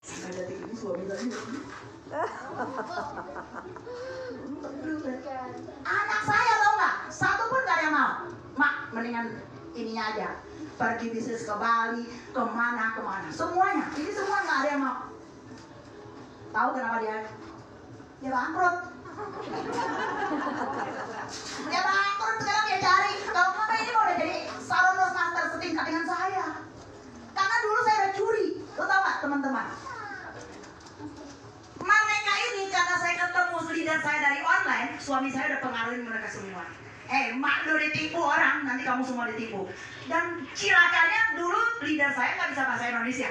Sampai detik ini suami saya anak saya tau nggak? Satu pun nggak ada yang mau. Mak, mendingan ininya aja. Pergi bisnis ke Bali, kemana. Semuanya. Ini semua nggak ada yang mau. Tahu kenapa dia? Dia bangkrut. Dia bangkrut sekarang dia cari. Kalau mama ini mau jadi Saronos Master setingkat dengan saya. Karena dulu saya udah curi. Lo tau gak teman-teman? Mereka ini karena saya ketemu leader saya dari online, suami saya udah pengaruhin mereka semua. Mak lu ditipu orang, nanti kamu semua ditipu. Dan cilakanya dulu leader saya nggak bisa bahasa Indonesia.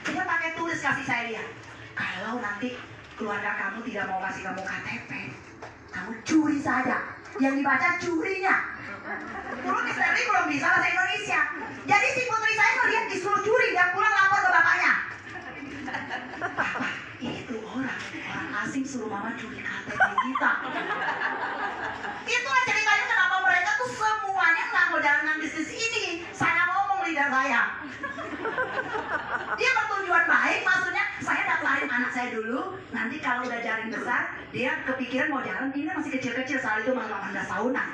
Dia pakai tulis kasih saya lihat. Kalau nanti keluarga kamu tidak mau kasih kamu KTP, kamu curi saja. Yang dibaca curinya. Dulu di Sterling belum bisa bahasa Indonesia. Jadi si putri saya ngeliat disuruh curi dan pulang lapor ke bapaknya. Papa, itu orang asing suruh mama curi KTP kita. Itulah ceritanya kenapa mereka tuh semuanya nggak mau jalanan bisnis ini. Saya ngomong leader saya. Dia bertujuan baik, maksudnya saya daftarin anak saya dulu. Nanti kalau udah jaring besar, dia kepikiran mau jalan. Ini masih kecil-kecil, saat itu masih 18 tahunan.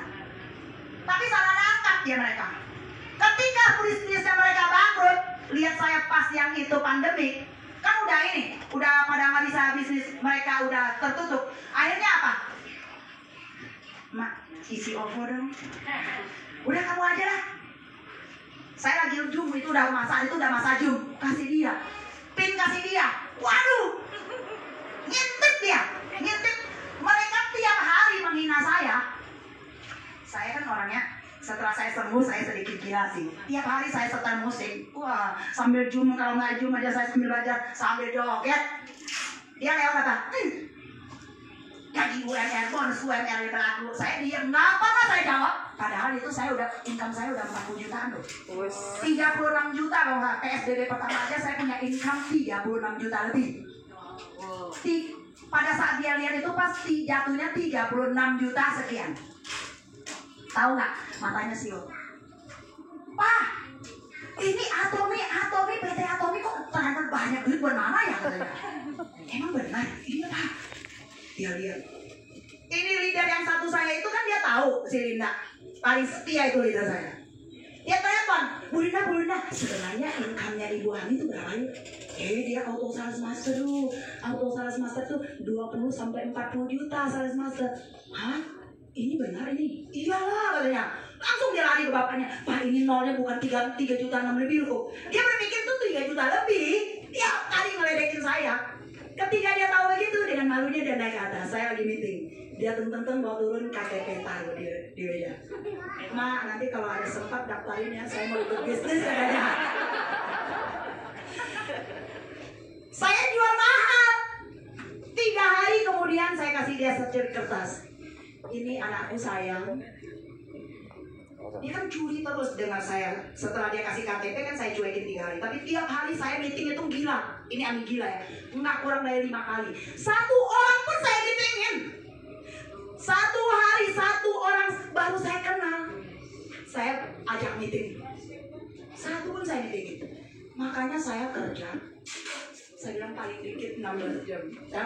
Tapi salah nangkap dia mereka. Ketika bisnisnya mereka bangkrut, lihat saya pas yang itu pandemik, kan udah ini, udah pada nggak bisa bisnis, mereka udah tertutup. Akhirnya apa? Mak, isi OVO dong. Udah kamu aja lah. Saya lagi Zoom, itu udah masa Zoom. Kasih dia, pin kasih dia. Waduh, ngintip. Mereka tiap hari menghina saya. Saya kan orangnya, setelah saya sembuh, saya sedikit gila sih. Tiap hari saya setel musik. Wah, sambil Zoom, kalau nggak Zoom aja saya sambil belajar, sambil joget. Dia lewat kata, gaji UMR, bonus UMR yang berlaku. Saya diam, nggak apa-apa saya jawab. Padahal itu income saya udah 40 jutaan loh. 36 juta kalau nggak PSBB pertama aja saya punya income 36 juta lebih. Pada saat dia lihat itu pasti jatuhnya 36 juta sekian. Tahu nggak? Matanya siul. Pak, ini Atomi PT Atomi kok ternyata banyak duit buat mama ya katanya. Emang benar? Ini Pak. Dia lihat. Ini leader yang satu saya itu kan dia tahu si Linda. Paling setia itu leader saya. Dia telepon, Bu Linda, sebenarnya income-nya Ibu Ani itu berapa ya? Dia auto sales master dulu. Auto sales master tuh 20 sampai 40 juta sales master. Hah? Ini benar ini? Iyalah katanya. Langsung dia lari ke bapaknya. Pak, ini nolnya bukan 3 juta 6 lebih kok. Dia berpikir tuh 3 juta lebih. Dia kali ngeledekin saya. Ketika dia tahu begitu, dengan malunya dia naik ke atas. Saya lagi meeting. Dia tentang mau turun KTP taruh di meja. Mak, nanti kalau ada sempat daftarin ya, saya mau ikut bisnis katanya. Saya jual mahal. 3 hari kemudian saya kasih dia secari kertas. Ini anakku sayang. Dia kan curi terus dengan saya. Setelah dia kasih KTP kan saya cuekin 3 hari. Tapi tiap hari saya meeting itu gila. Ini Ami gila ya. Nggak kurang dari 5 kali. 1 orang pun saya meetingin. 1 hari 1 orang baru saya kenal. Saya ajak meeting. 1 pun saya meetingin. Makanya saya kerja. Saya bilang paling dikit 16 jam. Ya?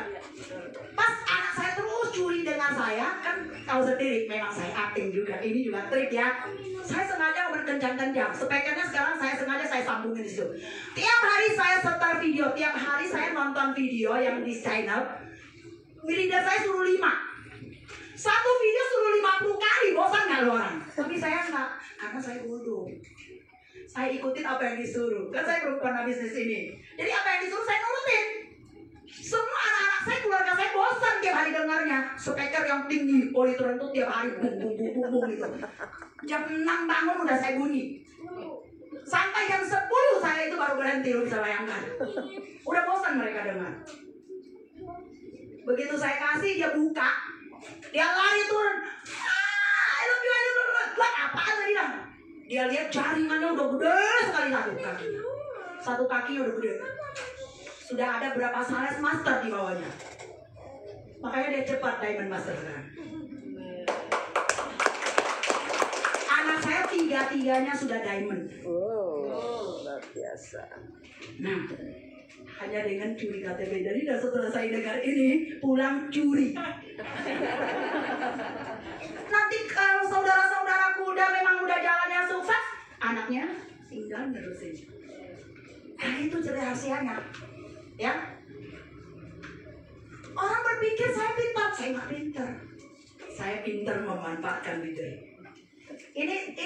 Pas anak saya terus curi dengan saya, kan tahu sendiri, memang saya acting juga. Ini juga trik ya. Saya sengaja berkencang-kencang. Speakernya sekarang saya sambungin di situ. Tiap hari saya setel video, tiap hari saya nonton video yang di channel. Leader saya suruh 5. 1 video suruh 50 kali, bosan nggak lo orang? Tapi saya nggak, karena saya bodoh. Saya ikutin apa yang disuruh. Kan saya belum pernah bisnis ini. Jadi apa yang disuruh saya nurutin. Semua anak-anak saya, keluarga saya bosan tiap hari dengarnya. Speaker yang tinggi, politron itu tiap hari bung gitu. Jam 6 bangun udah saya bunyi. Sampai jam 10 saya itu baru berhenti, lo bisa bayangkan. Udah bosan mereka dengar. Begitu saya kasih, dia buka. Dia lari turun. Apaan tadi lah? Dia lihat jaringannya udah gede sekali satu kakinya udah gede. Sudah ada berapa sales master di bawahnya. Makanya dia cepat diamond master kan. Anak saya 3-3-nya sudah diamond. Wow, luar biasa. Nah, hanya dengan curi KTP. Jadi setelah saya dengar ini, pulang curi. Nanti kalau saudara-saudaraku memang udah jalannya sukses, anaknya tinggal nerusin. Nah itu rahasianya, ya. Orang berpikir saya pintar, saya nggak pintar. Saya pintar memanfaatkan leader. Ini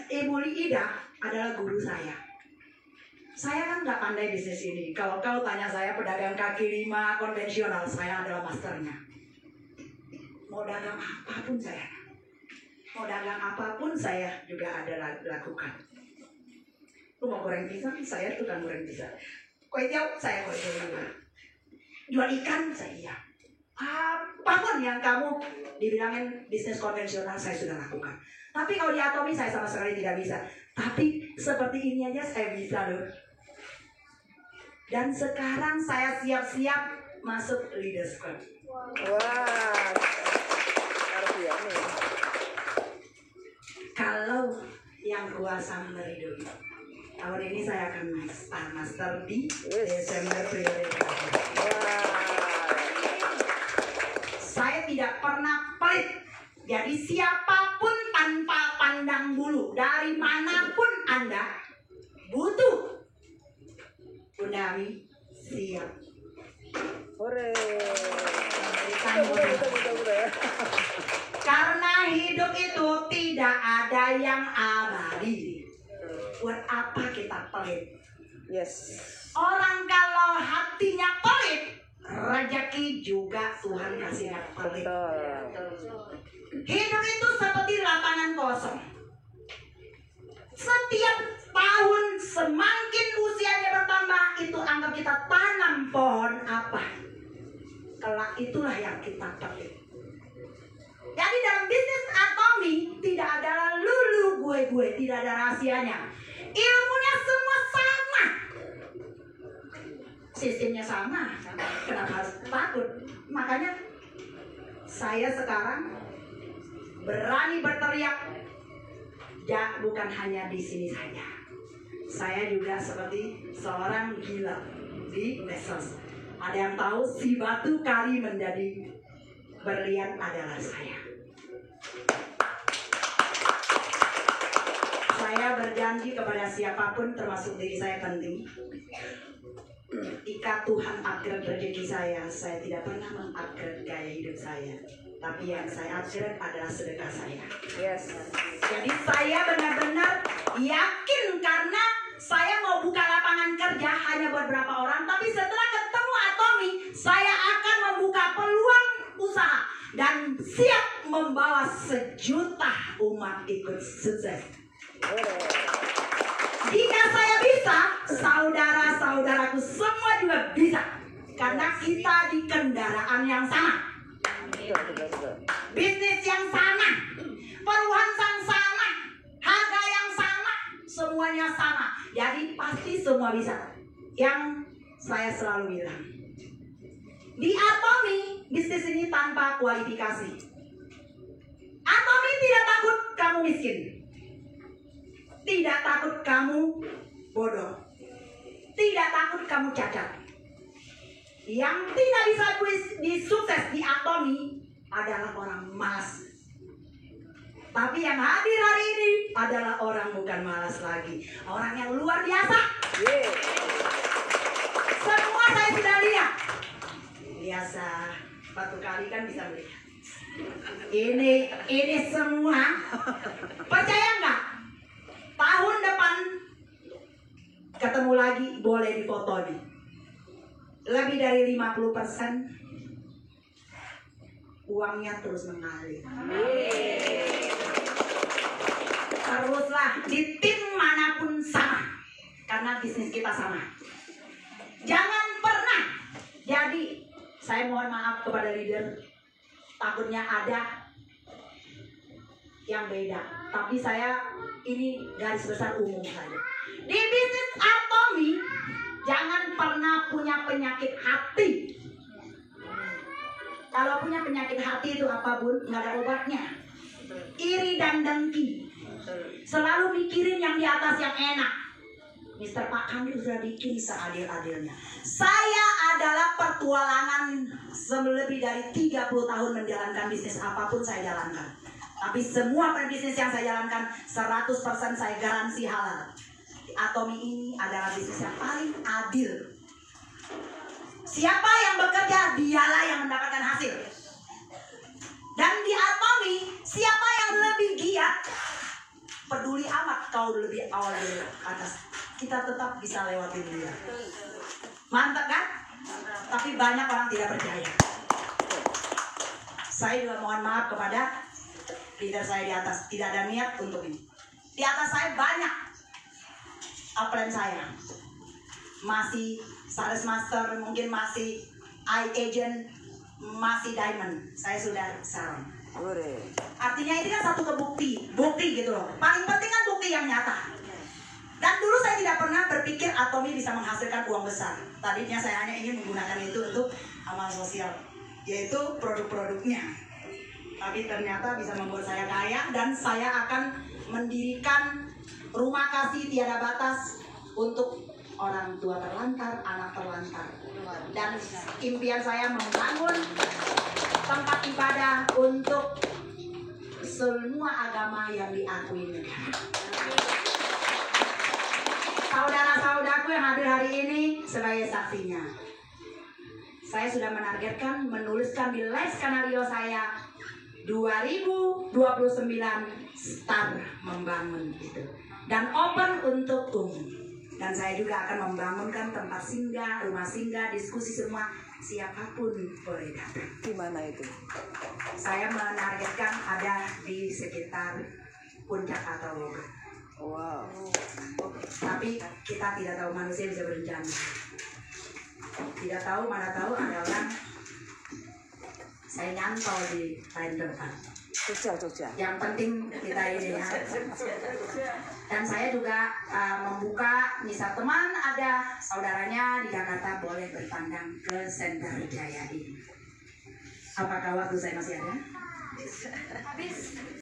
Ibu Ida adalah guru saya. Saya kan nggak pandai bisnis ini. Kalau kau tanya saya pedagang kaki lima konvensional, saya adalah masternya. Mau dagang apapun saya. Mau dagang apapun saya juga ada lakukan. Lu mau goreng pisang, saya tukang goreng pisang. Kue tiaw, saya kue tiaw. Jual ikan, saya iya. Apapun yang kamu dibilangin bisnis konvensional, saya sudah lakukan. Tapi kalau di Atomi, saya sama sekali tidak bisa. Tapi seperti ini aja saya bisa loh. Dan sekarang saya siap-siap masuk Leaders Club. Wah, kalau yang kuasa meridoi, tahun ini saya akan master di Desember prioritas. Saya tidak pernah pelit. Jadi siapapun tanpa pandang bulu, dari manapun Anda butuh, Bunda Ami siap. Hore. Karena hidup itu tidak ada yang abadi. Buat apa kita pelit? Yes. Orang kalau hatinya pelit, rezeki juga Tuhan kasihnya pelit. Hidup itu seperti lapangan kosong. Setiap tahun semakin usianya bertambah, itu anggap kita tanam pohon apa. Kelak itulah yang kita petik. Jadi dalam bisnis Atomi tidak ada lulu gue, tidak ada rahasianya. Ilmunya semua sama. Sistemnya sama. Kenapa harus takut? Makanya saya sekarang berani berteriak. Ya, bukan hanya di sini saja. Saya juga seperti seorang gila di medsos. Ada yang tahu si batu kali menjadi berlian adalah saya. Saya berjanji kepada siapapun termasuk diri saya penting. Jika Tuhan upgrade rezeki saya tidak pernah mengupgrade gaya hidup saya. Tapi yang saya upgrade adalah sedekah saya. Yes. Jadi saya benar-benar yakin karena saya mau buka lapangan kerja hanya buat berapa orang. Tapi setelah ketemu Atomi, saya akan membuka peluang usaha. Dan siap membawa 1 juta umat ikut sukses. Jika saya bisa, saudara-saudaraku semua juga bisa. Karena kita di kendaraan yang sama. Bisnis yang sama. Perubahan yang sama. Harga yang sama. Semuanya sama. Jadi pasti semua bisa. Yang saya selalu bilang. Di Atomi, bisnis ini tanpa kualifikasi. Atomi tidak takut kamu miskin. Tidak takut kamu bodoh. Tidak takut kamu cacat. Yang tidak bisa disukses di Atomi adalah orang malas. Tapi yang hadir hari ini adalah orang bukan malas lagi. Orang yang luar biasa. Semua saya sudah lihat. Biasa, batu kali kan bisa melihat. Ini semua. Percaya nggak? Tahun depan ketemu lagi, boleh difoto nih. Lebih dari 50% uangnya terus mengalir. Teruslah di tim manapun sama. Karena bisnis kita sama. Jangan pernah. Jadi saya mohon maaf kepada leader. Takutnya ada yang beda. Tapi saya ini garis besar umum saja. Di bisnis Atomi, jangan pernah punya penyakit hati. Kalau punya penyakit hati itu apa, Bun? Nggak ada obatnya. Iri dan dengki. Selalu mikirin yang di atas yang enak. Mr. Pak Kandi sudah bikin seadil-adilnya. Saya adalah pertualangan lebih dari 30 tahun menjalankan bisnis apapun saya jalankan. Tapi semua bisnis yang saya jalankan 100% saya garansi halal. Atomi ini adalah bisnis yang paling adil. Siapa yang bekerja, dialah yang mendapatkan hasil. Dan di Atomi, siapa yang lebih giat, peduli amat kau lebih awal dari atas, kita tetap bisa lewatin dia. Mantap kan? Tapi banyak orang tidak percaya. Saya juga mohon maaf kepada leader saya di atas, tidak ada niat untuk ini. Di atas saya banyak upline saya, masih sales master, mungkin masih eye agent, masih diamond. Saya sudah saran. Artinya ini kan satu bukti gitu loh. Paling penting kan bukti yang nyata. Dan dulu saya tidak pernah berpikir Atomi bisa menghasilkan uang besar. Tadinya saya hanya ingin menggunakan itu untuk amal sosial, yaitu produk-produknya. Tapi ternyata bisa membuat saya kaya, dan saya akan mendirikan rumah kasih tiada batas untuk orang tua terlantar, anak terlantar. Dan impian saya membangun tempat ibadah untuk semua agama yang diakui negara. Saudara-saudaraku yang hadir hari ini sebagai saksinya, saya sudah menargetkan menuliskan di live skenario saya 2029 start membangun itu, dan open untuk umum. Dan saya juga akan membangunkan tempat singgah, rumah singgah, diskusi semua, siapapun boleh datang. Di mana itu? Saya menargetkan ada di sekitar Puncak atau Bogor. Wow. Tapi kita tidak tahu, manusia bisa berencana. Tidak tahu, mana tahu ada orang saya nyantol di lain tempat. Jogja. Yang penting kita ini ya. Dan saya juga membuka, misal teman ada saudaranya di Jakarta, boleh berpandang ke Center Jaya ini. Apakah waktu saya masih ada? Habis.